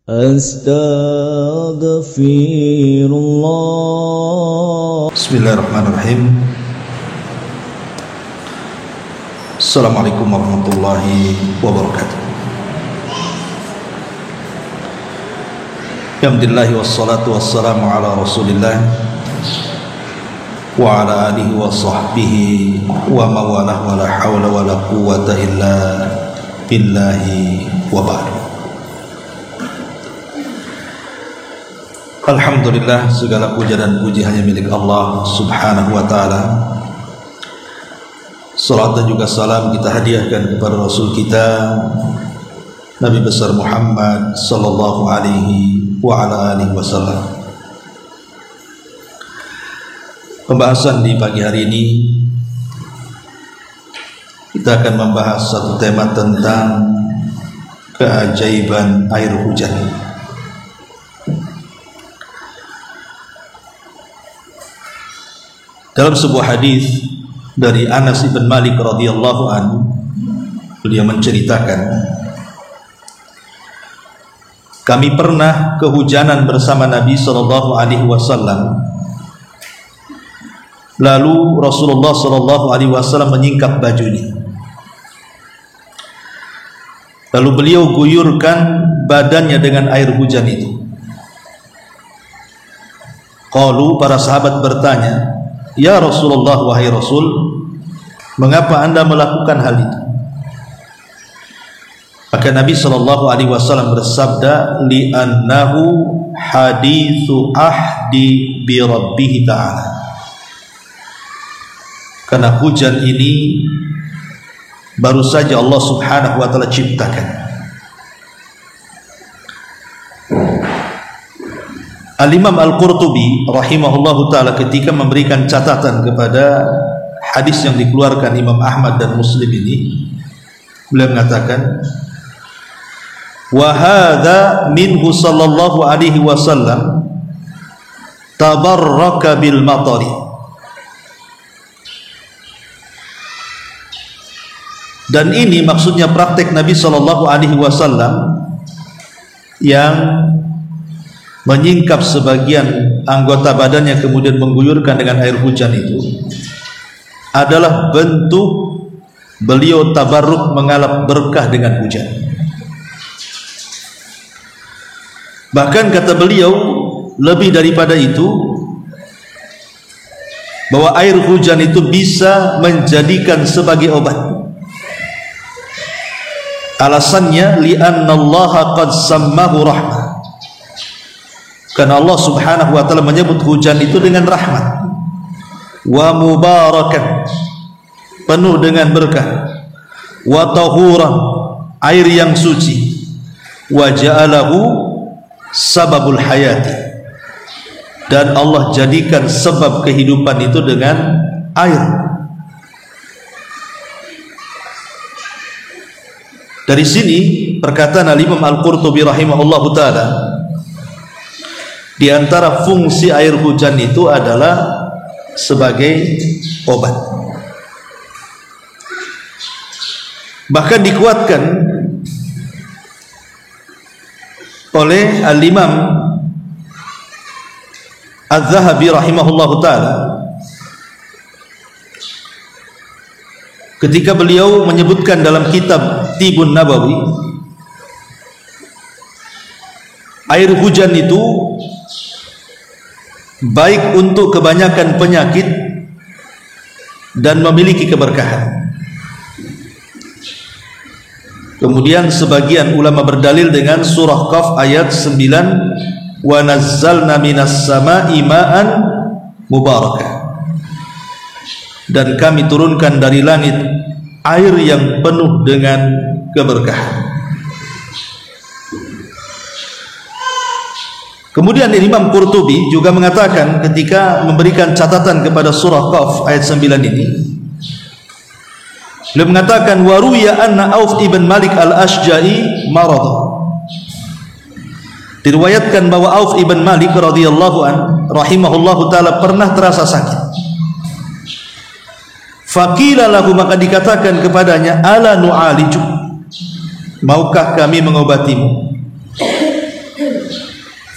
Astaghfirullah. Bismillahirrahmanirrahim. Assalamualaikum warahmatullahi wabarakatuh. Alhamdulillah wassalatu wassalamu ala Rasulillah wa ala alihi wa sahbihi wa mawalah wa la hawla wa la quwwata illa billahi wa ba'du. Alhamdulillah, segala puja dan puji hanya milik Allah subhanahu wa ta'ala. Salat dan juga salam kita hadiahkan kepada Rasul kita Nabi besar Muhammad sallallahu alaihi wa ala alihi wasallam. Pembahasan di pagi hari ini kita akan membahas satu tema tentang keajaiban air hujan. Dalam sebuah hadis dari Anas bin Malik radhiyallahu anhu, beliau menceritakan, kami pernah kehujanan bersama Nabi sallallahu alaihi wasallam. Lalu Rasulullah sallallahu alaihi wasallam menyingkap bajunya. Lalu beliau guyurkan badannya dengan air hujan itu. Qalu, para sahabat bertanya, "Ya Rasulullah, wahai Rasul, mengapa Anda melakukan hal itu?" Maka Nabi sallallahu alaihi wasallam bersabda, "Li'annahu haditsu ahdi bi rabbih ta'ala." Karena hujan ini baru saja Allah subhanahu wa ta'ala ciptakan. Al-Imam Al-Qurtubi rahimahullahu ta'ala ketika memberikan catatan kepada hadis yang dikeluarkan Imam Ahmad dan Muslim ini, beliau mengatakan, wa hadza minhu sallallahu alaihi wasallam tabarraka bil matari. Dan ini maksudnya praktek Nabi sallallahu alaihi wasallam yang menyingkap sebagian anggota badannya kemudian mengguyurkan dengan air hujan itu adalah bentuk beliau tabarruk, mengalap berkah dengan hujan. Bahkan kata beliau, lebih daripada itu, bahwa air hujan itu bisa menjadikan sebagai obat. Alasannya, li'annallaha qad sammahu rahmah. Karena Allah subhanahu wa ta'ala menyebut hujan itu dengan rahmat, wa mubarakan, penuh dengan berkah, wa tahuran, air yang suci, wa ja'alahu sababul hayati, dan Allah jadikan sebab kehidupan itu dengan air. Dari sini perkataan Al-Imam Al-Qurtubi rahimahullahu ta'ala, di antara fungsi air hujan itu adalah sebagai obat. Bahkan dikuatkan oleh Al-Imam Az-Zahabi rahimahullahu ta'ala ketika beliau menyebutkan dalam kitab Tibun Nabawi, air hujan itu baik untuk kebanyakan penyakit dan memiliki keberkahan. Kemudian sebagian ulama berdalil dengan surah Qaf ayat 9, wa nazzalna minas sama'i ma'an mubarakah, dan kami turunkan dari langit air yang penuh dengan keberkahan. Kemudian Imam Qurtubi juga mengatakan ketika memberikan catatan kepada surah Qaf ayat 9 ini, beliau mengatakan, wa ruya anna Auf ibn Malik al-Ashja'i marad. Diriwayatkan bahwa Auf ibn Malik radhiyallahu an rahimahullahu taala pernah terasa sakit. Faqila lahu, maka dikatakan kepadanya, ala nu'aliju, maukah kami mengobatimu?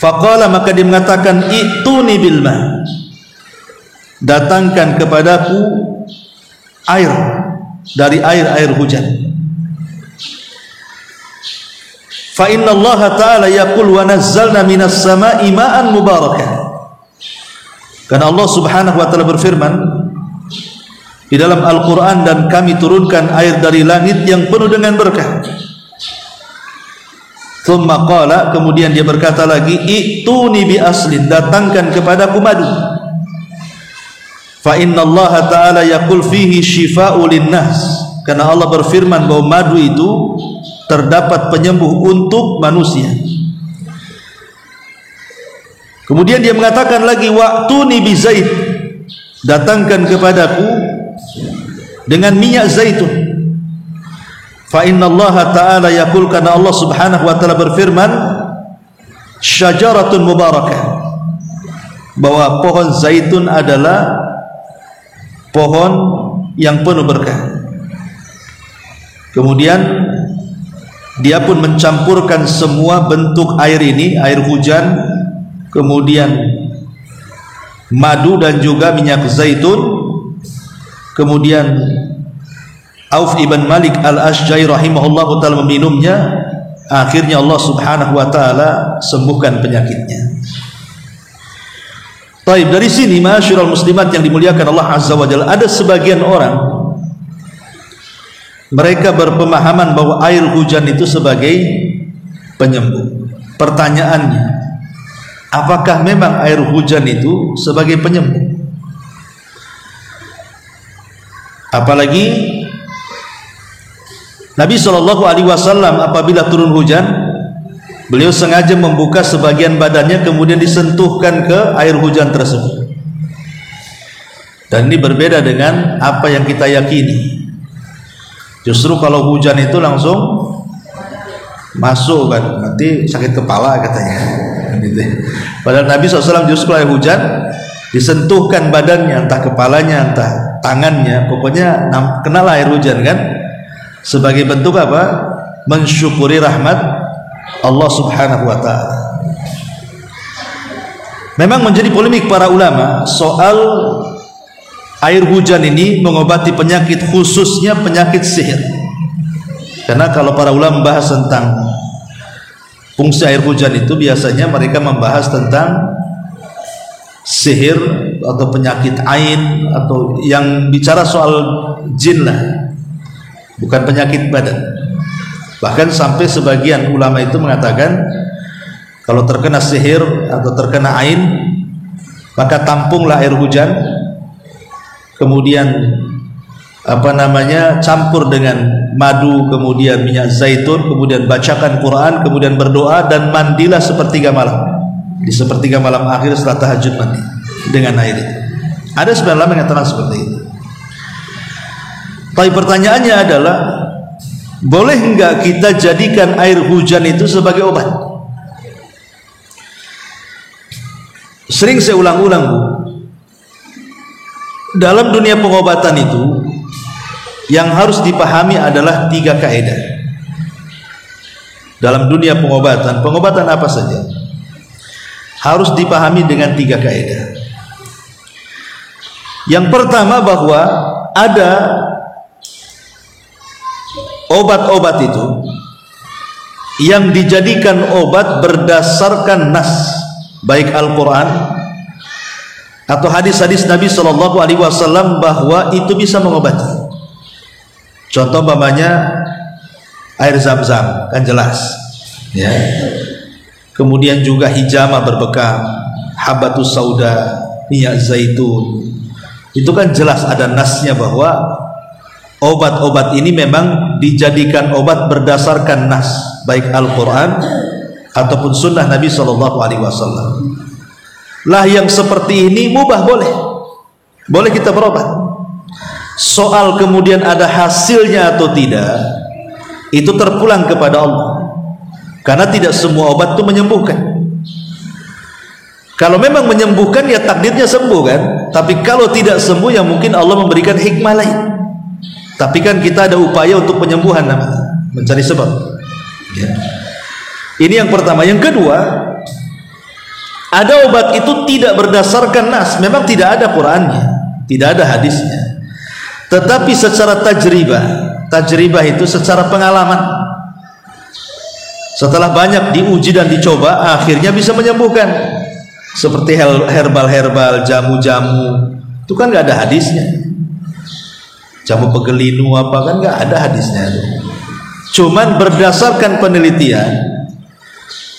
Faqala, maka dia mengatakan, "I'tuni bil ma." Datangkan kepadaku air dari air hujan. Fa inna Allah ta'ala yaqul wa nazzalna minas sama'i ma'an mubarakan. Karena Allah Subhanahu wa taala berfirman di dalam Al-Qur'an, dan kami turunkan air dari langit yang penuh dengan berkah. Tsumma qala, kemudian dia berkata lagi, "I'tuni bi aslin." Datangkan kepadaku madu. Fa inna Allah ta'ala yaqul fihi syifa'u linnas. Karena Allah berfirman bahwa madu itu terdapat penyembuh untuk manusia. Kemudian dia mengatakan lagi, "Wa'tuni bi zait." Datangkan kepadaku dengan minyak zaitun. Fa inna Allah ta'ala yaqul, karena Allah Subhanahu wa taala berfirman, "Syajaratun mubarakah." Bahwa pohon zaitun adalah pohon yang penuh berkah. Kemudian dia pun mencampurkan semua bentuk air ini, air hujan, kemudian madu dan juga minyak zaitun. Kemudian Auf ibn Malik al-Ashja'i rahimahullah ta'ala meminumnya. Akhirnya Allah Subhanahu wa ta'ala sembuhkan penyakitnya. Taib, dari sini ma'asyiral muslimat yang dimuliakan Allah Azza wa Jalla, ada sebagian orang mereka berpemahaman bahwa air hujan itu sebagai penyembuh. Pertanyaannya, apakah memang air hujan itu sebagai penyembuh? Apalagi Nabi SAW apabila turun hujan, beliau sengaja membuka sebagian badannya kemudian disentuhkan ke air hujan tersebut. Dan ini berbeda dengan apa yang kita yakini. Justru kalau hujan itu langsung masuk kan, nanti sakit kepala katanya. Padahal Nabi SAW justru air hujan disentuhkan badannya, entah kepalanya, entah tangannya, pokoknya kenal air hujan kan, sebagai bentuk apa? Mensyukuri rahmat Allah Subhanahu wa ta'ala. Memang menjadi polemik para ulama soal air hujan ini mengobati penyakit, khususnya penyakit sihir. Karena kalau para ulama membahas tentang fungsi air hujan itu, biasanya mereka membahas tentang sihir atau penyakit ain, atau yang bicara soal jin lah, bukan penyakit badan. Bahkan sampai sebagian ulama itu mengatakan kalau terkena sihir atau terkena ain, maka tampunglah air hujan, kemudian campur dengan madu, kemudian minyak zaitun, kemudian bacakan Quran, kemudian berdoa, dan mandilah sepertiga malam. Di sepertiga malam akhir setelah tahajud mandi dengan air itu. Ada sebagian ulama yang mengatakan seperti itu. Tapi pertanyaannya adalah, boleh enggak kita jadikan air hujan itu sebagai obat? Sering saya ulang-ulang, Bu, dalam dunia pengobatan itu yang harus dipahami adalah 3 kaidah. Dalam dunia pengobatan apa saja harus dipahami dengan 3 kaidah. Yang pertama, bahwa ada obat-obat itu yang dijadikan obat berdasarkan nas, baik Al-Quran atau hadis-hadis Nabi SAW, bahwa itu bisa mengobati. Contoh umpamanya air zam-zam, kan jelas ya. Kemudian juga hijamah berbekam, habatus sauda, minyak zaitun, itu kan jelas ada nasnya bahwa obat-obat ini memang dijadikan obat berdasarkan nas, baik Al-Quran ataupun sunnah Nabi SAW. Lah yang seperti ini mubah, boleh kita berobat. Soal kemudian ada hasilnya atau tidak, itu terpulang kepada Allah, karena tidak semua obat itu menyembuhkan. Kalau memang menyembuhkan, ya takdirnya sembuh kan. Tapi kalau tidak sembuh, ya mungkin Allah memberikan hikmah lain. Tapi kan kita ada upaya untuk penyembuhan, namanya mencari sebab ya. Ini yang pertama. Yang kedua, Ada obat itu tidak berdasarkan nas, memang tidak ada Qur'annya, tidak ada hadisnya, tetapi secara tajribah itu secara pengalaman, setelah banyak diuji dan dicoba, akhirnya bisa menyembuhkan. Seperti herbal, jamu-jamu, itu kan nggak ada hadisnya. Jamu pegelinu apa kan nggak ada hadisnya. Cuman berdasarkan penelitian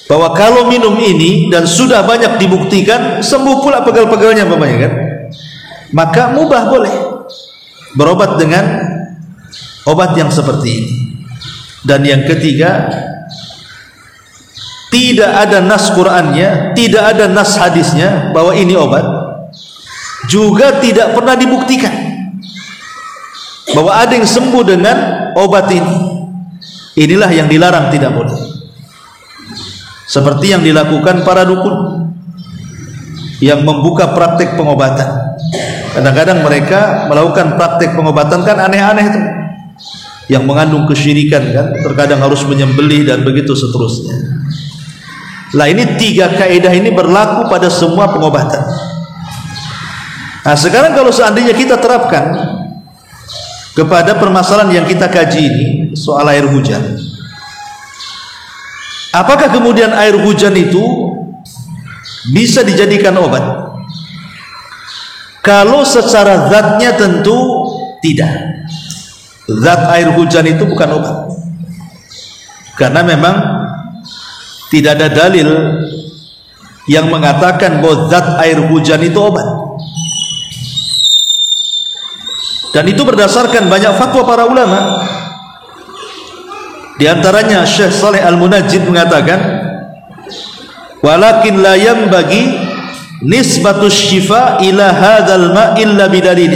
bahwa kalau minum ini dan sudah banyak dibuktikan sembuh pula pegel-pegelnya kan, maka mubah boleh berobat dengan obat yang seperti ini. Dan yang ketiga, tidak ada nas Qur'annya, tidak ada nas hadisnya bahwa ini obat, juga tidak pernah dibuktikan bahwa ada yang sembuh dengan obat ini. Inilah yang dilarang, tidak boleh. Seperti yang dilakukan para dukun yang membuka praktek pengobatan. Kadang-kadang mereka melakukan praktek pengobatan kan aneh-aneh itu, yang mengandung kesyirikan kan, terkadang harus menyembelih dan begitu seterusnya. Lah ini 3 kaidah ini berlaku pada semua pengobatan. Nah sekarang kalau seandainya kita terapkan kepada permasalahan yang kita kaji ini, soal air hujan, apakah kemudian air hujan itu bisa dijadikan obat? Kalau secara zatnya tentu tidak. Zat air hujan itu bukan obat, karena memang tidak ada dalil yang mengatakan bahwa zat air hujan itu obat. Dan itu berdasarkan banyak fatwa para ulama. Di antaranya Syekh Saleh Al-Munajjid mengatakan, walakin la yanbaghi nisbatus syifa ila hadzal ma' illa bidalil.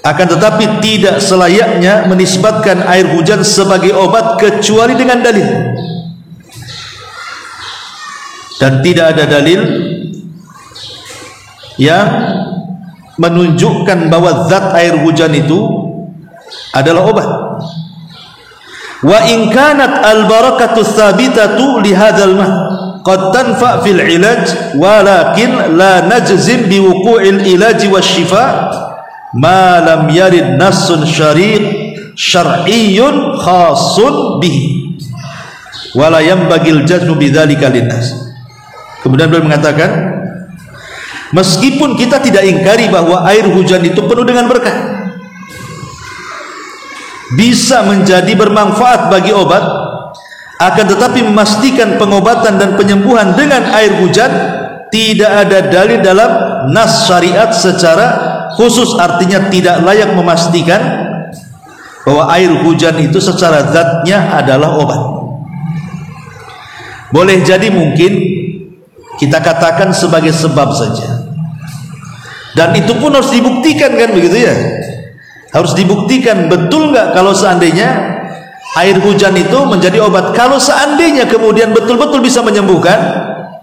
Akan tetapi tidak selayaknya menisbatkan air hujan sebagai obat kecuali dengan dalil. Dan tidak ada dalil yang menunjukkan bahwa zat air hujan itu adalah obat. Wa in kanat al barakatu tsabitatu li hadzal ma' qad tanfa fil ilaj walakin la najzim bi wuqu'il ilaj wasyifa ma lam yarid nassun syar'iyyun khassun bihi wa la yanbagil jazmu bidzalika linnas. Kemudian beliau mengatakan, meskipun kita tidak ingkari bahwa air hujan itu penuh dengan berkah, bisa menjadi bermanfaat bagi obat, akan tetapi memastikan pengobatan dan penyembuhan dengan air hujan tidak ada dalil dalam nas syariat secara khusus. Artinya tidak layak memastikan bahwa air hujan itu secara zatnya adalah obat. Boleh jadi mungkin kita katakan sebagai sebab saja, dan itu pun harus dibuktikan kan, begitu ya, harus dibuktikan betul nggak kalau seandainya air hujan itu menjadi obat. Kalau seandainya kemudian betul-betul bisa menyembuhkan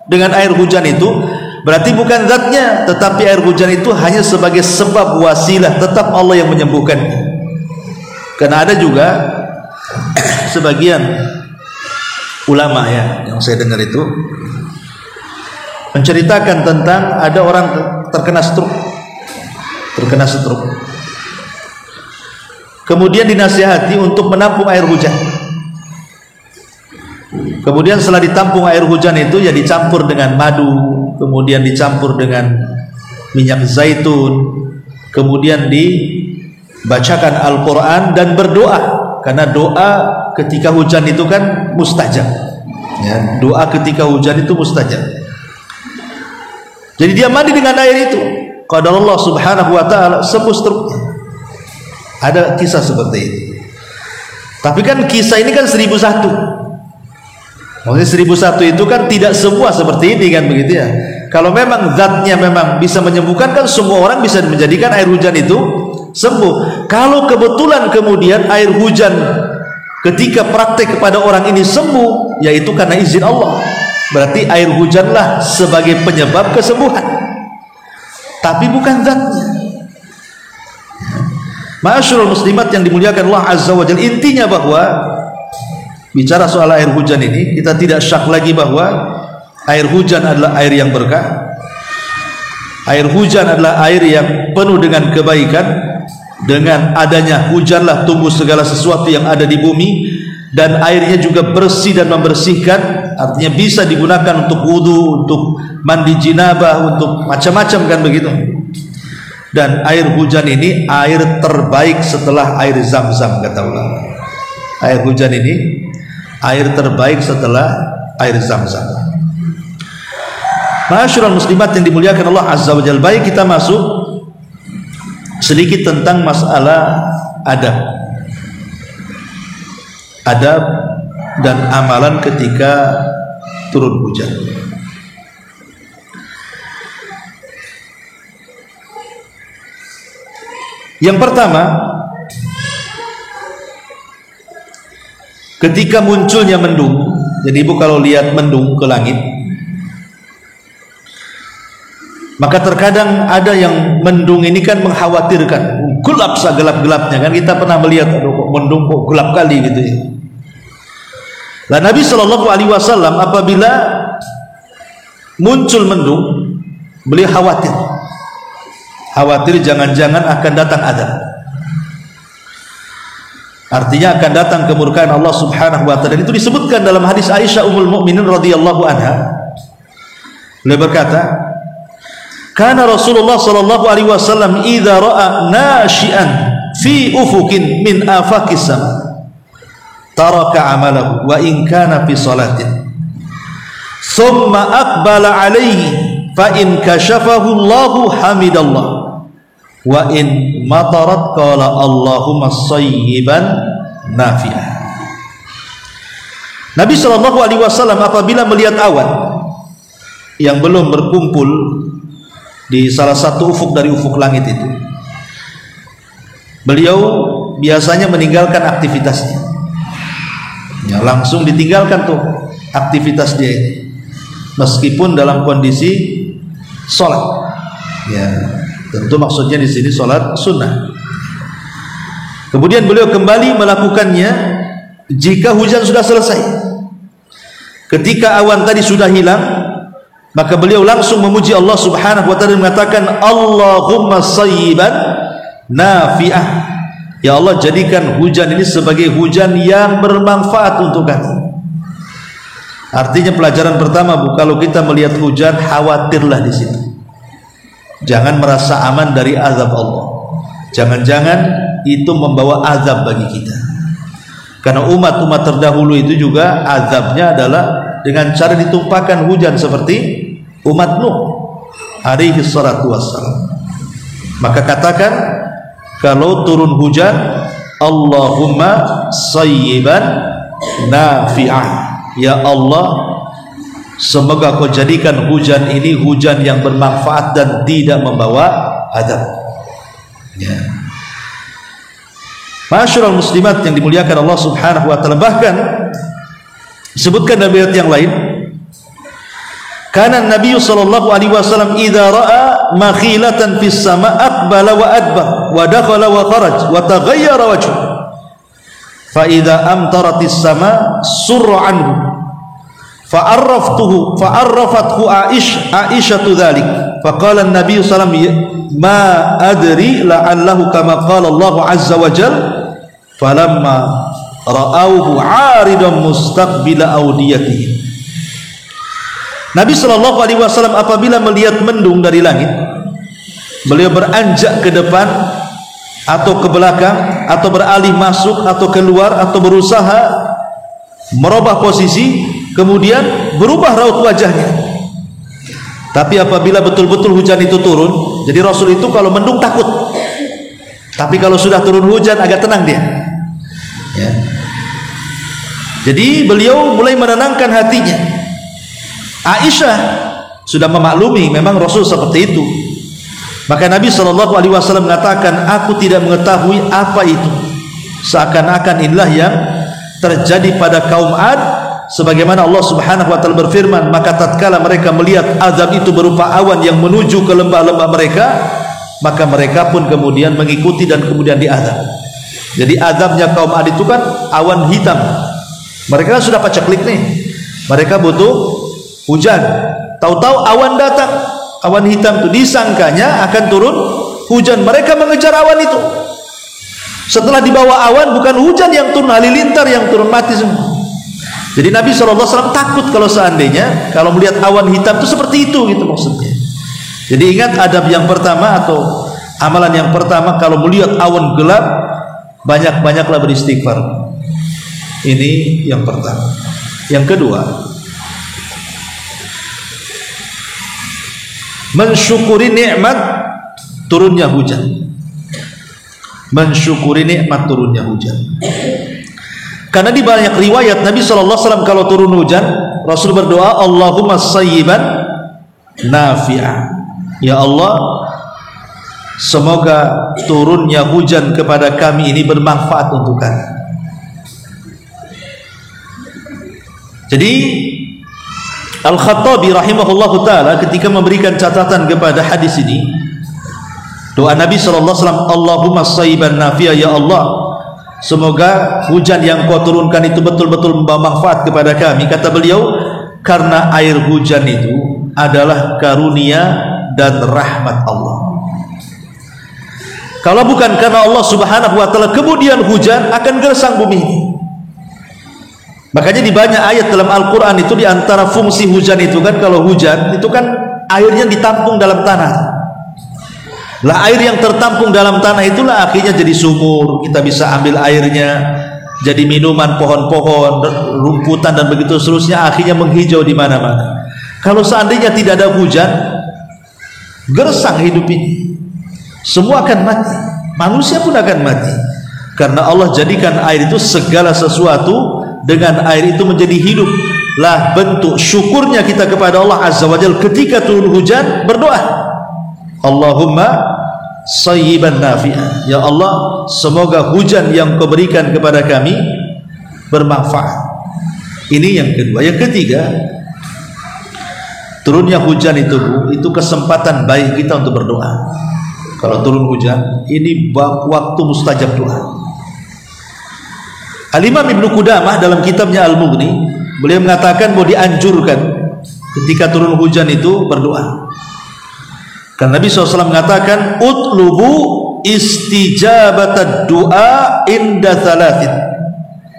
dengan air hujan itu, berarti bukan zatnya, tetapi air hujan itu hanya sebagai sebab wasilah, tetap Allah yang menyembuhkan. Karena ada juga sebagian ulama ya yang saya dengar itu menceritakan tentang ada orang terkena stroke, kemudian dinasihati untuk menampung air hujan. Kemudian setelah ditampung air hujan itu ya dicampur dengan madu, kemudian dicampur dengan minyak zaitun, kemudian dibacakan Al-Quran dan berdoa, karena doa ketika hujan itu kan mustajab ya, doa ketika hujan itu mustajab. Jadi dia mandi dengan air itu, qadar Allah subhanahu wa ta'ala sembuh stroke. Ada kisah seperti ini. Tapi kan kisah ini kan 1001. Maksudnya 1001 itu kan tidak semua seperti ini kan, begitu ya. Kalau memang zatnya memang bisa menyembuhkan, kan semua orang bisa menjadikan air hujan itu sembuh. Kalau kebetulan kemudian air hujan ketika praktek kepada orang ini sembuh, yaitu karena izin Allah, berarti air hujanlah sebagai penyebab kesembuhan, tapi bukan zatnya. Ma'asyiral muslimat yang dimuliakan Allah Azza wa Jalla, intinya bahwa bicara soal air hujan ini kita tidak syak lagi bahwa Air hujan adalah air yang berkah. Air hujan adalah air yang penuh dengan kebaikan. Dengan adanya hujanlah tumbuh segala sesuatu yang ada di bumi, dan airnya juga bersih dan membersihkan. Artinya bisa digunakan untuk wudu, untuk mandi jinabah, untuk macam-macam, kan begitu. Dan air hujan ini air terbaik setelah air Zam-Zam, kata ulama. Air hujan ini air terbaik setelah air Zam-Zam. Ma'asyiral muslimat yang dimuliakan Allah Azza wa Jalla, baik kita masuk sedikit tentang masalah adab dan amalan ketika turun hujan. Yang pertama, ketika munculnya mendung. Jadi ibu kalau lihat mendung ke langit, maka terkadang ada yang mendung ini kan mengkhawatirkan, gelap segelap-gelapnya, kan kita pernah melihat, aduh kok mendung kok gelap kali gitu ya. Lah Nabi Shallallahu Alaihi Wasallam apabila muncul mendung, beliau khawatir jangan-jangan akan datang azab. Artinya akan datang kemurkaan Allah Subhanahu wa taala. Dan itu disebutkan dalam hadis Aisyah Ummul Mukminin radhiyallahu anha. Beliau berkata, "Kana Rasulullah sallallahu alaihi wasallam idza ra'a nashi'an fi ufukin min afaqis sama, taraka 'amalahu wa in kana fi salatin. Thumma aqbala 'alaihi fa in kashafahu Allahu hamidallah. Wa in matarat qala Allahumma sayyiban nafi'ah." Nabi sallallahu alaihi wasallam apabila melihat awan yang belum berkumpul di salah satu ufuk dari ufuk langit itu, beliau biasanya meninggalkan aktivitasnya. Ya, langsung ditinggalkan tuh aktivitas dia, meskipun dalam kondisi sholat. Ya, tentu maksudnya di sini sholat sunnah. Kemudian beliau kembali melakukannya jika hujan sudah selesai. Ketika awan tadi sudah hilang, maka beliau langsung memuji Allah Subhanahu wa taala, mengatakan Allahumma sayyiban nafi'ah. Ya Allah, jadikan hujan ini sebagai hujan yang bermanfaat untuk kami. Artinya pelajaran pertama, Bu, kalau kita melihat hujan, khawatirlah di situ. Jangan merasa aman dari azab Allah. Jangan-jangan itu membawa azab bagi kita. Karena umat-umat terdahulu itu juga azabnya adalah dengan cara ditumpahkan hujan seperti umat Nuh alaihi salatu wassalam. Maka katakan kalau turun hujan, Allahumma sayyiban nafi'ah. Ya Allah, semoga kau jadikan hujan ini hujan yang bermanfaat dan tidak membawa azab. Ya. Ma'asyiral muslimat yang dimuliakan Allah Subhanahu wa taala, bahkan disebutkan dalam riwayat yang lain, kana Nabi sallallahu alaihi wasallam idza ra'a makhilatan fis sama aqbala wa adbar wa dakhala wa kharaj wa taghayyara wajhu fa idza amtaratis sama surra anhu fa arrafathu Aisyah dzalik fa qala an-nabiy sallallahu alaihi wasallam ma adri la'allahu kama qala Allah azza wa jalla falamma ra'auhu 'aridan mustaqbila awdiyatihi. Nabi sallallahu alaihi wasallam apabila melihat mendung dari langit, beliau beranjak ke depan atau ke belakang atau beralih masuk atau keluar atau berusaha merubah posisi, kemudian berubah raut wajahnya. Tapi apabila betul-betul hujan itu turun, jadi Rasul itu kalau mendung takut, tapi kalau sudah turun hujan agak tenang dia. Ya. Jadi beliau mulai menenangkan hatinya. Aisyah sudah memaklumi memang Rasul seperti itu. Maka Nabi sallallahu alaihi wasallam mengatakan, aku tidak mengetahui apa itu. Seakan-akan inilah yang terjadi pada kaum Ad, sebagaimana Allah Subhanahu wa taala berfirman, maka tatkala mereka melihat azab itu berupa awan yang menuju ke lembah-lembah mereka, maka mereka pun kemudian mengikuti dan kemudian diazab. Jadi azabnya kaum Ad itu kan awan hitam. Mereka kan sudah paceklik nih. Mereka butuh hujan. Tahu-tahu awan datang, awan hitam itu disangkanya akan turun hujan. Mereka mengejar awan itu. Setelah dibawa awan, bukan hujan yang turun, halilintar yang turun, mati semua. Jadi Nabi SAW takut kalau seandainya kalau melihat awan hitam itu seperti itu, gitu maksudnya. Jadi ingat adab yang pertama atau amalan yang pertama, kalau melihat awan gelap, banyak-banyaklah beristighfar. Ini yang pertama. Yang kedua, mensyukuri nikmat turunnya hujan. Mensyukuri nikmat turunnya hujan. Karena di banyak riwayat Nabi SAW kalau turun hujan, Rasul berdoa, Allahumma sayyiban nafi'ah. Ya Allah, semoga turunnya hujan kepada kami ini bermanfaat untuk kami. Jadi Al-Khattabi rahimahullahu ta'ala ketika memberikan catatan kepada hadis ini, doa Nabi SAW, Allahumma sayyiban nafi'ah, ya Allah, semoga hujan yang kau turunkan itu betul-betul membawa manfaat kepada kami. Kata beliau, karena air hujan itu adalah karunia dan rahmat Allah. Kalau bukan karena Allah Subhanahu wa ta'ala, kemudian hujan akan gersang bumi ini. Makanya di banyak ayat dalam Al-Quran itu, di antara fungsi hujan itu kan, kalau hujan itu kan airnya ditampung dalam tanah. Lah air yang tertampung dalam tanah itulah akhirnya jadi sumur, kita bisa ambil airnya, jadi minuman pohon-pohon, rumputan dan begitu seterusnya, akhirnya menghijau di mana-mana. Kalau seandainya tidak ada hujan, gersang hidup ini, semua akan mati, manusia pun akan mati. Karena Allah jadikan air itu segala sesuatu, dengan air itu menjadi hidup. Lah bentuk syukurnya kita kepada Allah Azza wa Jalla ketika turun hujan, berdoa, Allahumma sayyiban nafi'ah, ya Allah, semoga hujan yang kau berikan kepada kami bermanfaat. Ini yang kedua. Yang ketiga, turunnya hujan itu kesempatan baik kita untuk berdoa. Kalau turun hujan, ini waktu mustajab doa. Al-Imam Ibnu Qudamah dalam kitabnya Al-Mughni, beliau mengatakan bahwa dianjurkan ketika turun hujan itu berdoa. Karena Nabi SAW mengatakan, utlubu istijabatad du'a inda thalathin.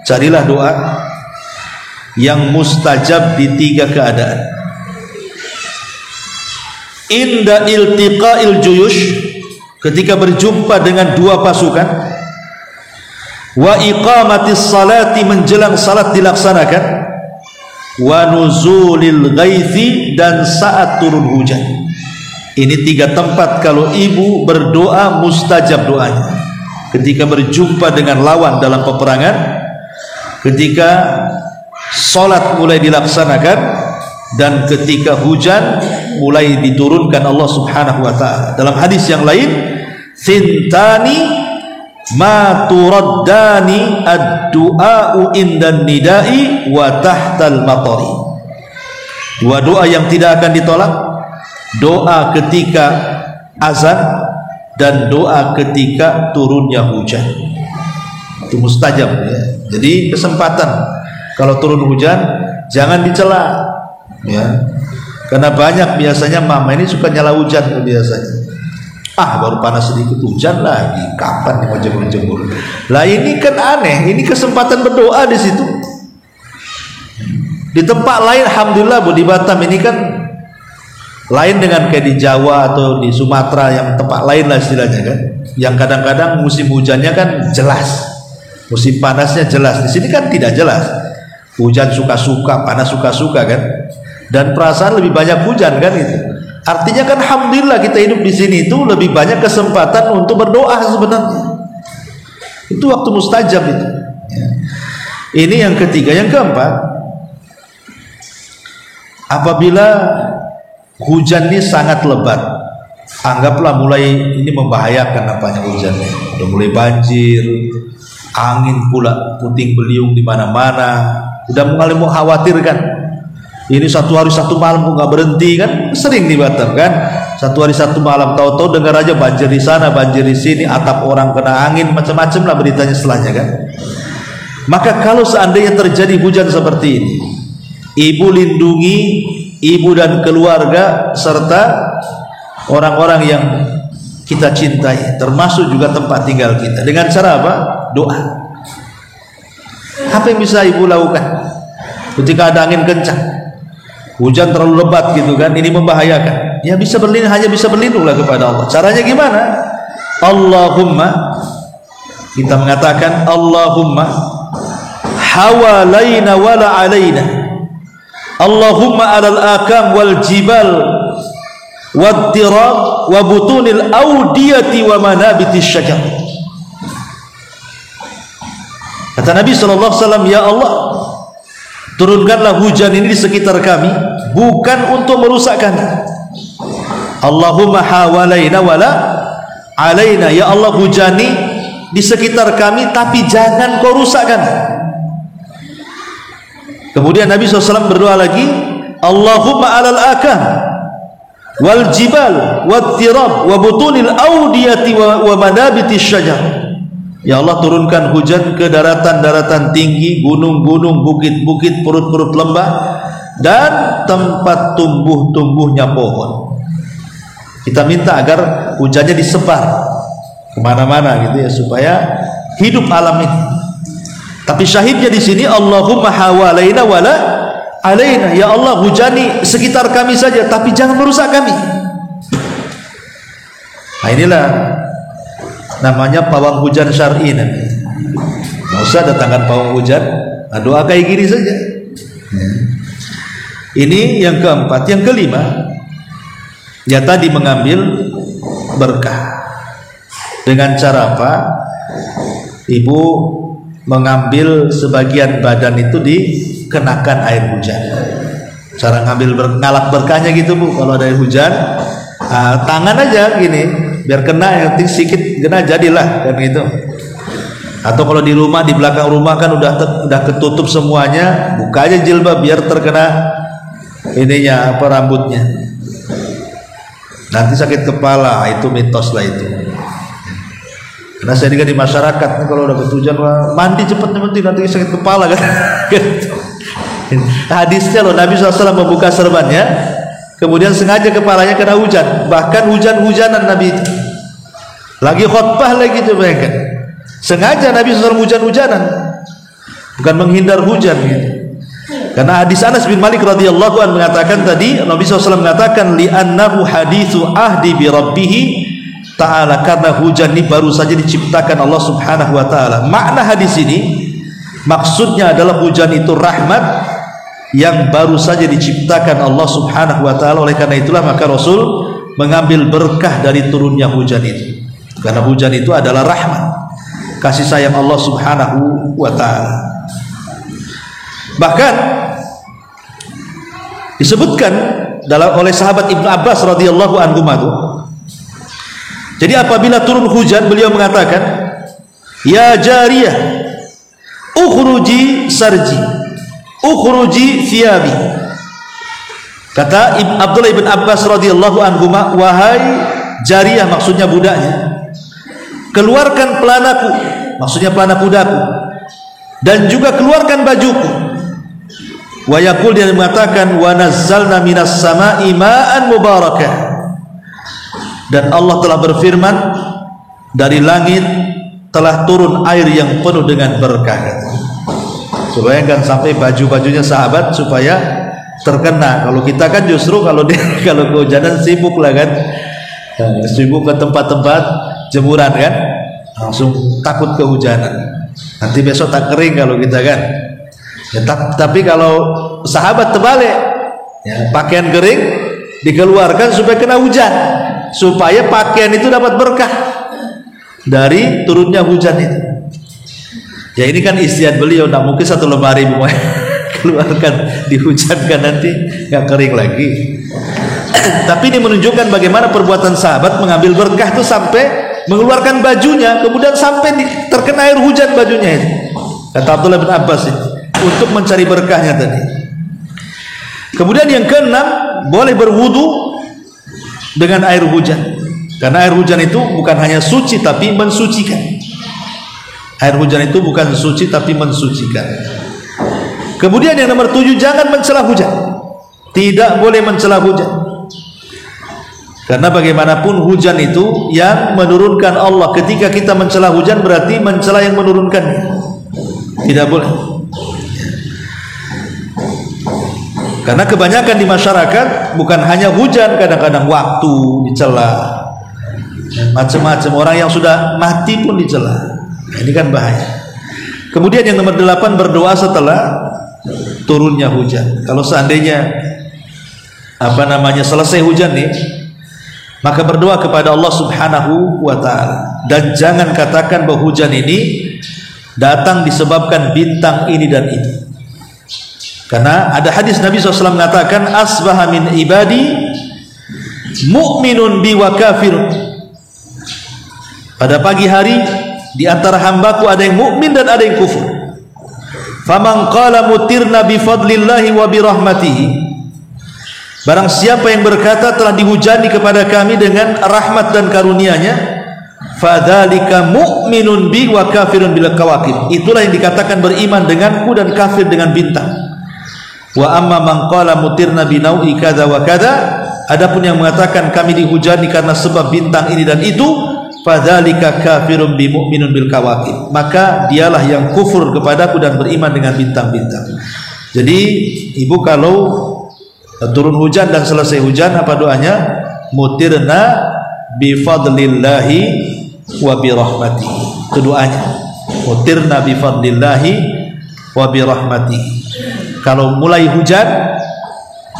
Carilah doa yang mustajab di 3 keadaan. Inda iltiqa'il juyush, ketika berjumpa dengan 2 pasukan. Wa iqamatis salati, menjelang salat dilaksanakan. Wa nuzulil ghaithi, dan saat turun hujan. Ini 3 tempat kalau ibu berdoa mustajab doanya. Ketika berjumpa dengan lawan dalam peperangan, ketika salat mulai dilaksanakan, dan ketika hujan mulai diturunkan Allah Subhanahu wa ta'ala. Dalam hadis yang lain, thintani ma turaddani ad-du'a'u indan nida'i wa tahtal matari. 2 doa yang tidak akan ditolak, doa ketika azan dan doa ketika turunnya hujan. Itu mustajab ya. Jadi kesempatan kalau turun hujan jangan dicela ya. Karena banyak biasanya mama ini suka nyala hujan biasanya. Baru panas sedikit hujan lagi, kapan nih mau jemur-jemur. Lah ini kan aneh, ini kesempatan berdoa di situ. Di tempat lain alhamdulillah, Bu, di Batam ini kan lain dengan kayak di Jawa atau di Sumatera yang tempat lain lah istilahnya kan. Yang kadang-kadang musim hujannya kan jelas, musim panasnya jelas. Di sini kan tidak jelas. Hujan suka-suka, panas suka-suka kan. Dan perasaan lebih banyak hujan kan itu. Artinya kan alhamdulillah kita hidup di sini itu lebih banyak kesempatan untuk berdoa sebenarnya. Itu waktu mustajab itu. Ya. Ini yang ketiga. Yang keempat, apabila hujan ini sangat lebat, anggaplah mulai ini membahayakan apanya hujannya. Udah mulai banjir, angin pula puting beliung di mana-mana. Udah mulai mengkhawatirkan. Ini 1 hari 1 malam kok nggak berhenti kan, sering di Batam kan, 1 hari 1 malam tahu-tahu dengar aja banjir di sana, banjir di sini, atap orang kena angin, macam-macam lah beritanya setelahnya kan. Maka kalau seandainya terjadi hujan seperti ini, ibu lindungi ibu dan keluarga, serta orang-orang yang kita cintai, termasuk juga tempat tinggal kita. Dengan cara apa? Doa. Apa yang bisa ibu lakukan ketika ada angin kencang, hujan terlalu lebat gitu kan, ini membahayakan? Ya bisa berlindung, hanya bisa berlindunglah kepada Allah. Caranya gimana? Allahumma, kita mengatakan Allahumma hawalaina wala alaina, Allahumma alal akam wal jibal wad dirab wa butunil audiyati wa manabitis syajar. Kata Nabi SAW, ya Allah, turunkanlah hujan ini di sekitar kami, bukan untuk merusak kami. Allahumma hawalaina wala alaina, ya Allah, hujani di sekitar kami, tapi jangan kau rusak kami. Kemudian Nabi SAW berdoa lagi, Allahumma alal akam wal jibal wad tirab wa butunil audiyati wa manabitis syajar. Ya Allah, turunkan hujan ke daratan-daratan tinggi, gunung-gunung, bukit-bukit, perut-perut lembah, dan tempat tumbuh-tumbuhnya pohon. Kita minta agar hujannya disebar kemana-mana gitu ya, supaya hidup alam ini. Tapi syahidnya di sini, Allahumma hawalaina wala alaina, ya Allah, hujani sekitar kami saja, tapi jangan merusak kami. Nah, inilah namanya pawang hujan syar'i. Nggak usah datangkan pawang hujan, nah, doa kayak gini saja. Ini yang keempat. Yang kelima, ya tadi mengambil berkah. Dengan cara apa? Ibu mengambil sebagian badan itu dikenakan air hujan. Cara ngambil ngalap berkahnya gitu Bu, kalau ada air hujan, tangan aja gini, biar kena, yang penting sedikit kena jadilah kan gitu. Atau kalau di rumah, di belakang rumah kan udah ketutup semuanya, buka aja jilbab biar terkena ininya, apa, rambutnya. Nanti sakit kepala, itu mitos lah itu. Karena saya dengar di masyarakat, kalau udah ketujuan mandi cepet nanti sakit kepala kan. Hadisnya loh, Nabi SAW membuka serbannya, kemudian sengaja kepalanya kena hujan. Bahkan hujan-hujanan Nabi itu lagi khutbah lagi, coba bayangkan, sengaja Nabi SAW hujan-hujanan, bukan menghindar hujan gitu. Karena hadis Anas bin Malik radhiyallahu anhu mengatakan tadi, Nabi SAW mengatakan, li'annahu hadithu ahdi bi rabbih ta'ala, karena hujan ini baru saja diciptakan Allah Subhanahu wa ta'ala. Makna hadis ini maksudnya adalah hujan itu rahmat yang baru saja diciptakan Allah Subhanahu wa ta'ala. Oleh karena itulah maka Rasul mengambil berkah dari turunnya hujan itu, karena hujan itu adalah rahmat, kasih sayang Allah Subhanahu wa ta'ala. Bahkan disebutkan oleh sahabat Ibnu Abbas radhiyallahu anhu, jadi apabila turun hujan beliau mengatakan, ya jariyah ukhruji sarji ukhruji thiyabi. Kata Abdullah ibn Abbas radhiyallahu anhu, wahai jariyah, maksudnya budaknya, keluarkan pelanaku, maksudnya pelana kudaku, dan juga keluarkan bajuku. Wa yaqul, dia mengatakan, wa nazzalna minas sama'i ma'an mubarakah, dan Allah telah berfirman, dari langit telah turun air yang penuh dengan berkah. Bayangkan sampai baju-bajunya sahabat supaya terkena. Kalau kita kan justru kalau kehujanan sibuk lah kan, sibuk ke tempat-tempat jemuran kan, langsung takut kehujanan, nanti besok tak kering kalau kita kan ya. Tapi kalau sahabat terbalik ya, pakaian kering dikeluarkan supaya kena hujan, supaya pakaian itu dapat berkah dari turunnya hujan itu. Ya ini kan istiadat beliau, tak mungkin satu lemari keluarkan dihujankan nanti nggak kering lagi. Tapi ini menunjukkan bagaimana perbuatan sahabat mengambil berkah itu sampai mengeluarkan bajunya, kemudian sampai terkena air hujan bajunya itu. Kata Abdullah bin Abbas itu, untuk mencari berkahnya tadi. Kemudian yang keenam, boleh berwudu dengan air hujan, karena air hujan itu bukan hanya suci tapi mensucikan. Air hujan itu bukan suci tapi mensucikan. Kemudian yang nomor 7, jangan mencela hujan. tidak boleh mencela hujan. Karena bagaimanapun hujan itu yang menurunkan Allah. Ketika kita mencela hujan berarti mencela yang menurunkannya. Tidak boleh. Karena kebanyakan di masyarakat bukan hanya hujan, kadang-kadang waktu dicela, macam-macam. Orang yang sudah mati pun dicela. Ini kan bahaya. Kemudian yang nomor 8, berdoa setelah turunnya hujan. Kalau seandainya selesai hujan nih, maka berdoa kepada Allah Subhanahu wa ta'ala. Dan jangan katakan bahwa hujan ini datang disebabkan bintang ini dan itu. Karena ada hadis Nabi SAW mengatakan, asbaha min ibadi mu'minun bi wa kafir. Pada pagi hari di antara hambaku ada yang mukmin dan ada yang kufur. Faman qala mutirna bi fadlillahi wa bi rahmatihi. Barang siapa yang berkata telah dihujani kepada kami dengan rahmat dan karunia-Nya, fadzalika mu'minun bi wa kafirun bil kawakib. Itulah yang dikatakan beriman denganku dan kafir dengan bintang. Wa amma man qala mutirna bi nau'i kadza wa kadza. Adapun yang mengatakan kami dihujani karena sebab bintang ini dan itu, fadzalika kafirun bi mu'minun bil kawakib. Maka dialah yang kufur kepadaku dan beriman dengan bintang-bintang. Jadi ibu kalau turun hujan dan selesai hujan, apa doanya? Mutirna bi fadlillahi wa bi rahmatihi. Itu doanya. Mutirna bi fadlillahi wa bi rahmatihi. Kalau mulai hujan,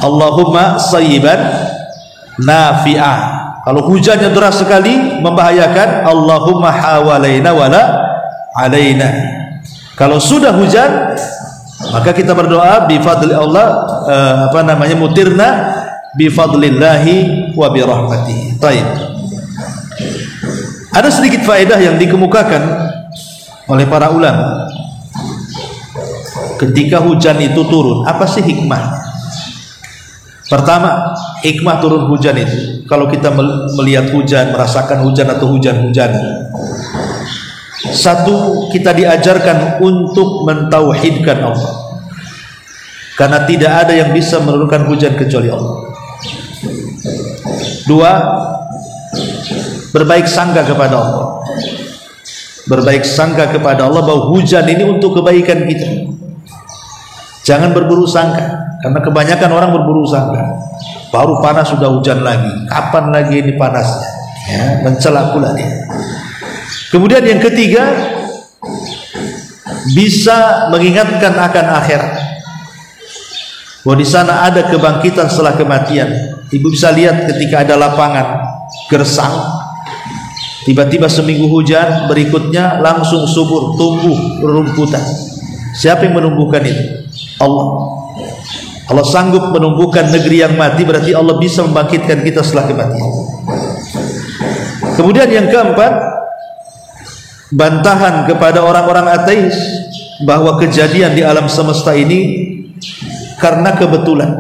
Allahumma sayyiban nafi'ah. Kalau hujannya deras sekali membahayakan, Allahumma hawalaina wala alaina. Kalau sudah hujan, maka kita berdoa bi fadli Allah, mutirna bi fadlillahi wa bi rahmatihi. Baik. Ada sedikit faedah yang dikemukakan oleh para ulama. Ketika hujan itu turun, apa sih hikmah? Pertama, hikmah turun hujan itu, kalau kita melihat hujan, merasakan hujan atau hujan-hujan, satu, kita diajarkan untuk mentauhidkan Allah. Karena tidak ada yang bisa menurunkan hujan kecuali Allah. Dua, berbaik sangka kepada Allah. Berbaik sangka kepada Allah bahwa hujan ini untuk kebaikan kita. Jangan berburu sangka, karena kebanyakan orang berburu sangka. Baru panas sudah hujan lagi. Kapan lagi ini panasnya? Ya, mencela pula dia. Kemudian yang ketiga, bisa mengingatkan akan akhirat. Bahwa di sana ada kebangkitan setelah kematian. Ibu bisa lihat ketika ada lapangan gersang, tiba-tiba seminggu hujan, berikutnya langsung subur, tumbuh rumputan. Siapa yang menumbuhkan itu? Allah. Allah sanggup menumbuhkan negeri yang mati, berarti Allah bisa membangkitkan kita setelah kematian. Kemudian yang keempat, bantahan kepada orang-orang ateis bahwa kejadian di alam semesta ini karena kebetulan.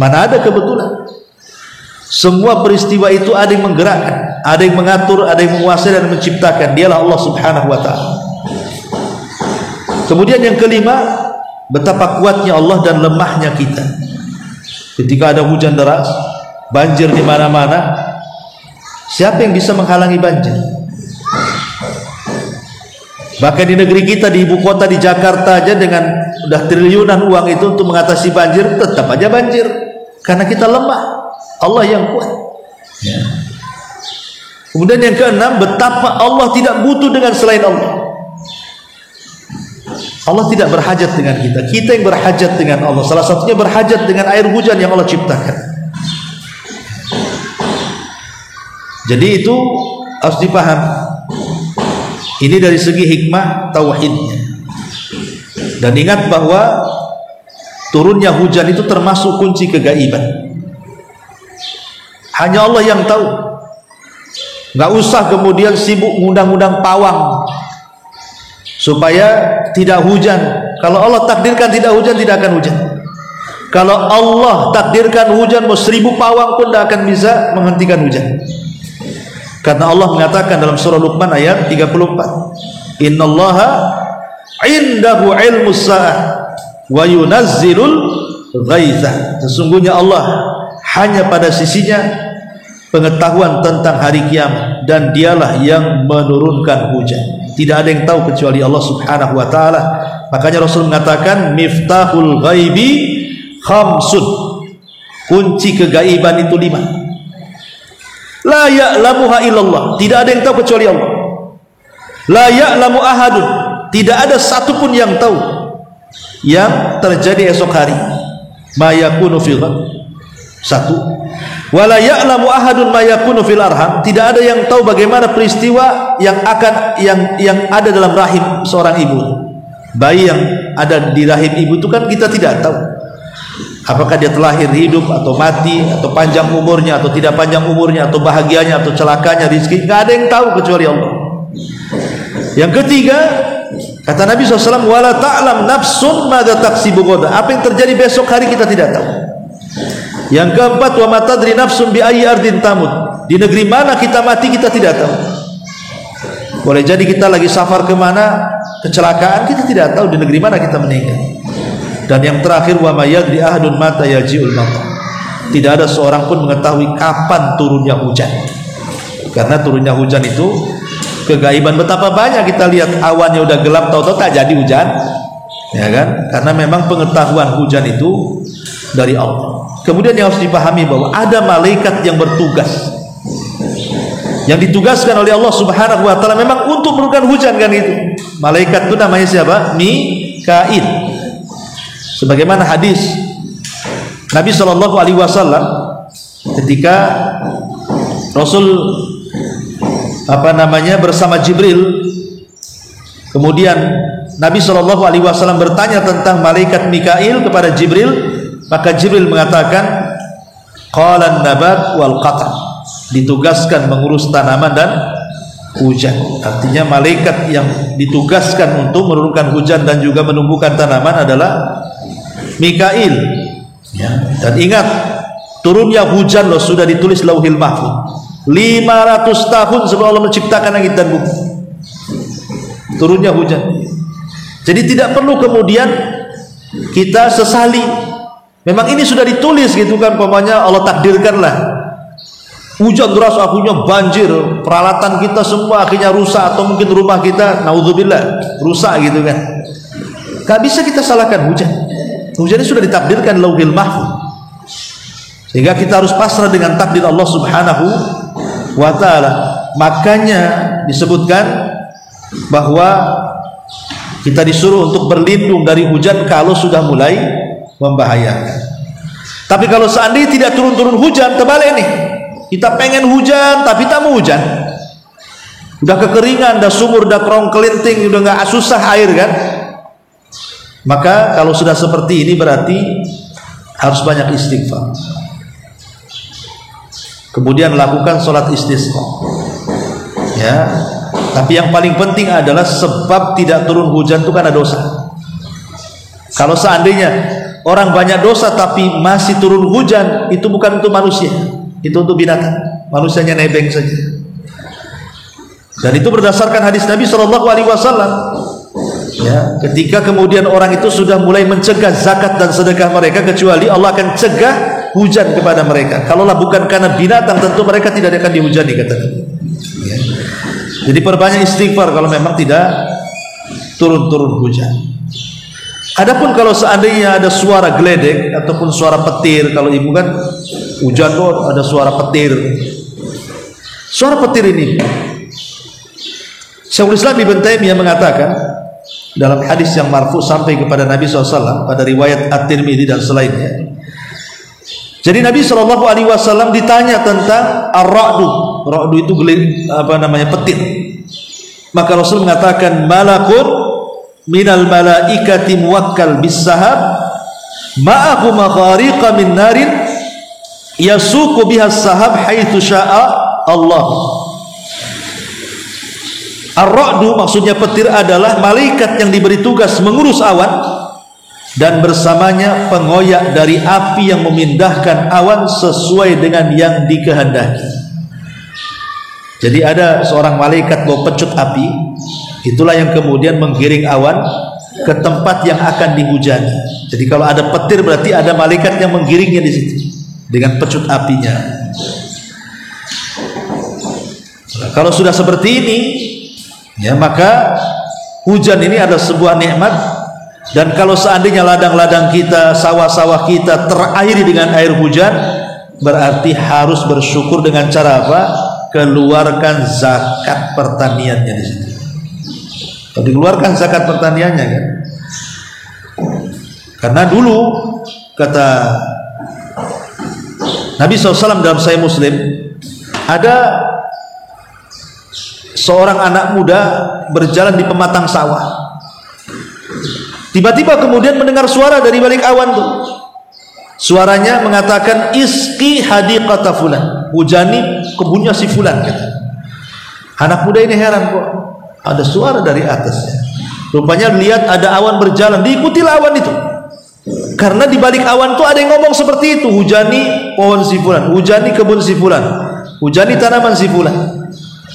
Mana ada kebetulan? Semua peristiwa itu ada yang menggerakkan, ada yang mengatur, ada yang menguasai dan menciptakan. Dialah Allah Subhanahu wa ta'ala. Kemudian yang kelima, betapa kuatnya Allah dan lemahnya kita. Ketika ada hujan deras, banjir di mana-mana, siapa yang bisa menghalangi banjir? Bahkan di negeri kita, di ibu kota, di Jakarta aja, dengan udah triliunan uang itu untuk mengatasi banjir, tetap aja banjir. Karena kita lemah. Allah yang kuat. Ya. Kemudian yang keenam, betapa Allah tidak butuh dengan selain Allah. Allah tidak berhajat dengan kita. Kita yang berhajat dengan Allah. Salah satunya berhajat dengan air hujan yang Allah ciptakan. Jadi itu harus dipahami. Ini dari segi hikmah tauhidnya. Dan ingat bahwa turunnya hujan itu termasuk kunci kegaiban. Hanya Allah yang tahu. Gak usah kemudian sibuk ngundang-undang pawang supaya tidak hujan. Kalau Allah takdirkan tidak hujan, tidak akan hujan. Kalau Allah takdirkan hujan, mau 1000 pawang pun tidak akan bisa menghentikan hujan. Karena Allah mengatakan dalam surah Luqman ayat 34, Innallaha indahu ilmus sa'ah wa yunazzilul ghaitha, sesungguhnya Allah hanya pada sisinya pengetahuan tentang hari kiamat, dan dialah yang menurunkan hujan. Tidak ada yang tahu kecuali Allah Subhanahu wa taala. Makanya Rasul mengatakan miftahul ghaibi khamsun, kunci kegaiban itu 5. La ya'lamuha illallah, tidak ada yang tahu kecuali Allah. La ya'lamu ahadun, tidak ada satupun yang tahu yang terjadi esok hari. Ma yakunu fil satu, wala ya'lamu ahadun ma yakunu fil arham, tidak ada yang tahu bagaimana peristiwa yang akan yang ada dalam rahim seorang ibu. Bayi yang ada di rahim ibu itu kan kita tidak tahu apakah dia terlahir hidup atau mati, atau panjang umurnya atau tidak panjang umurnya, atau bahagianya atau celakanya, rezeki, nggak ada yang tahu kecuali Allah. Yang ketiga, kata Nabi SAW, wala ta'lam nafsun madza taksibu ghadan, apa yang terjadi besok hari kita tidak tahu. Yang keempat, wa ma tadri nafsun bi ayyi ardin tamut, di negeri mana kita mati kita tidak tahu. Boleh jadi kita lagi safar kemana, kecelakaan, kita tidak tahu di negeri mana kita meninggal. Dan yang terakhir, wa ma yadri ahadun mata yaji'ul maut, tidak ada seorang pun mengetahui kapan turunnya hujan. Karena turunnya hujan itu kegaiban. Betapa banyak kita lihat awannya udah gelap, tahu-tahu tak jadi hujan, ya kan? Karena memang pengetahuan hujan itu dari Allah. Kemudian yang harus dipahami bahwa ada malaikat yang bertugas, yang ditugaskan oleh Allah Subhanahu wa taala memang untuk menurunkan hujan, kan itu. Malaikat itu namanya siapa? Mikail. Sebagaimana hadis Nabi sallallahu alaihi wasallam ketika Rasul bersama Jibril, kemudian Nabi sallallahu alaihi wasallam bertanya tentang malaikat Mikail kepada Jibril, maka Jibril mengatakan qalan nabat wal qatar, ditugaskan mengurus tanaman dan hujan. Artinya malaikat yang ditugaskan untuk menurunkan hujan dan juga menumbuhkan tanaman adalah Mikail, ya. Dan ingat, turunnya hujan loh sudah ditulis Lauhil Mahfuz 500 tahun sebelum Allah menciptakan langit dan bumi, turunnya hujan. Jadi tidak perlu kemudian kita sesali, memang ini sudah ditulis gitu kan. Pokoknya Allah takdirkanlah hujan deras, akhirnya banjir, peralatan kita semua akhirnya rusak, atau mungkin rumah kita naudzubillah rusak gitu kan. Gak bisa kita salahkan hujan. Hujan ini sudah ditakdirkan Lauhil Mahfuz, sehingga kita harus pasrah dengan takdir Allah Subhanahu wa ta'ala. Makanya disebutkan bahwa kita disuruh untuk berlindung dari hujan kalau sudah mulai membahayakan. Tapi kalau seandainya tidak turun-turun hujan, terbalik nih, kita pengen hujan tapi tak mau hujan, udah kekeringan, udah sumur, udah kerong kelinting, udah nggak susah air kan. Maka kalau sudah seperti ini berarti harus banyak istighfar. Kemudian lakukan sholat istisqa, ya. Tapi yang paling penting adalah sebab tidak turun hujan itu karena dosa. Kalau seandainya orang banyak dosa tapi masih turun hujan, itu bukan untuk manusia, itu untuk binatang. Manusianya nebeng saja. Dan itu berdasarkan hadis Nabi SAW. Ya, ketika kemudian orang itu sudah mulai mencegah zakat dan sedekah mereka, kecuali Allah akan cegah hujan kepada mereka. Kalaulah bukan karena binatang, tentu mereka tidak akan dihujani, kata Nabi. Ya. Jadi perbanyak istighfar kalau memang tidak turun-turun hujan. Adapun kalau seandainya ada suara geledek ataupun suara petir, kalau ibu kan hujan tuh ada suara petir. Suara petir ini, Syekhul Islam Ibnu Taimiyah mengatakan dalam hadis yang marfu sampai kepada Nabi SAW pada riwayat At-Tirmidzi dan selainnya. Jadi Nabi SAW ditanya tentang ar-ra'du. Ra'du itu petir. Maka Rasul mengatakan malakun minal malaikati muwakkal bis sahab ma'ahu makhariqa min narin yasuqu biha sahab haitsu syaa Allah. Ar-ra'du maksudnya petir adalah malaikat yang diberi tugas mengurus awan dan bersamanya pengoyak dari api yang memindahkan awan sesuai dengan yang dikehendaki. Jadi ada seorang malaikat bawa pecut api, itulah yang kemudian menggiring awan ke tempat yang akan dihujani. Jadi kalau ada petir berarti ada malaikat yang menggiringnya di situ dengan pecut apinya. Nah, kalau sudah seperti ini, ya maka hujan ini adalah sebuah nikmat. Dan kalau seandainya ladang-ladang kita, sawah-sawah kita terairi dengan air hujan, berarti harus bersyukur dengan cara apa? Keluarkan zakat pertaniannya di situ. Kalau dikeluarkan zakat pertaniannya kan. Karena dulu kata Nabi SAW dalam Sahih Muslim, ada seorang anak muda berjalan di pematang sawah. Tiba-tiba kemudian mendengar suara dari balik awan tuh. Suaranya mengatakan, "Iski hadiqata fulan." Hujani kebunnya si fulan gitu. Anak muda ini heran, kok ada suara dari atasnya. Rupanya lihat ada awan berjalan, diikutilah awan itu. Karena di balik awan tuh ada yang ngomong seperti itu, hujani pohon si fulan, hujani kebun si fulan, hujani tanaman si fulan.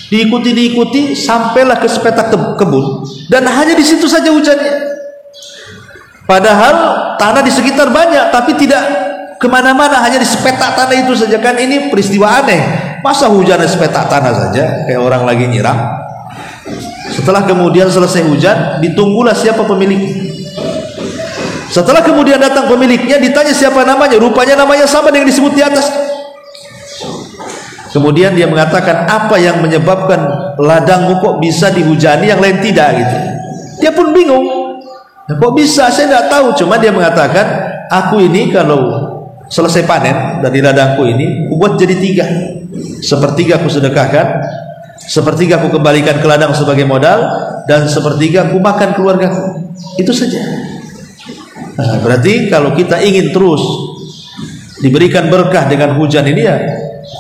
Diikuti sampailah ke sepetak kebun, dan hanya di situ saja hujannya. Padahal tanah di sekitar banyak, tapi tidak kemana-mana, hanya di sepetak tanah itu saja. Kan ini peristiwa aneh. Masa hujan di sepetak tanah saja, kayak orang lagi nyiram. Setelah kemudian selesai hujan, ditunggulah siapa pemiliknya. Setelah kemudian datang pemiliknya, ditanya siapa namanya. Rupanya namanya sama dengan disebut di atas. Kemudian dia mengatakan, apa yang menyebabkan ladangmu kok bisa dihujani, yang lain tidak gitu. Dia pun bingung. Nah, kok bisa? Saya tidak tahu. Cuma dia mengatakan, aku ini kalau selesai panen dari ladangku ini, aku buat jadi 3. Sepertiga aku sedekahkan, sepertiga aku kembalikan ke ladang sebagai modal, dan sepertiga aku makan keluargaku. Itu saja. Nah, berarti kalau kita ingin terus diberikan berkah dengan hujan ini, ya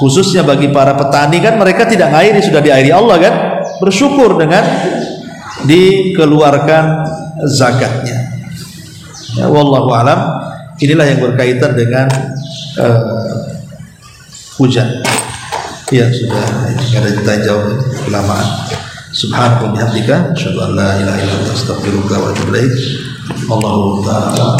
khususnya bagi para petani, kan mereka tidak ngairi, sudah diairi Allah kan, bersyukur dengan dikeluarkan zakatnya. Ya, wallahu alam. Inilah yang berkaitan dengan hujan. Ya sudah, tidak ada ditanya jawab, kelamaan. Subhanallah bihamdika, asyhadu an la ilaha illa anta, astaghfiruka wa atubu ilaik. Allahu ta'ala.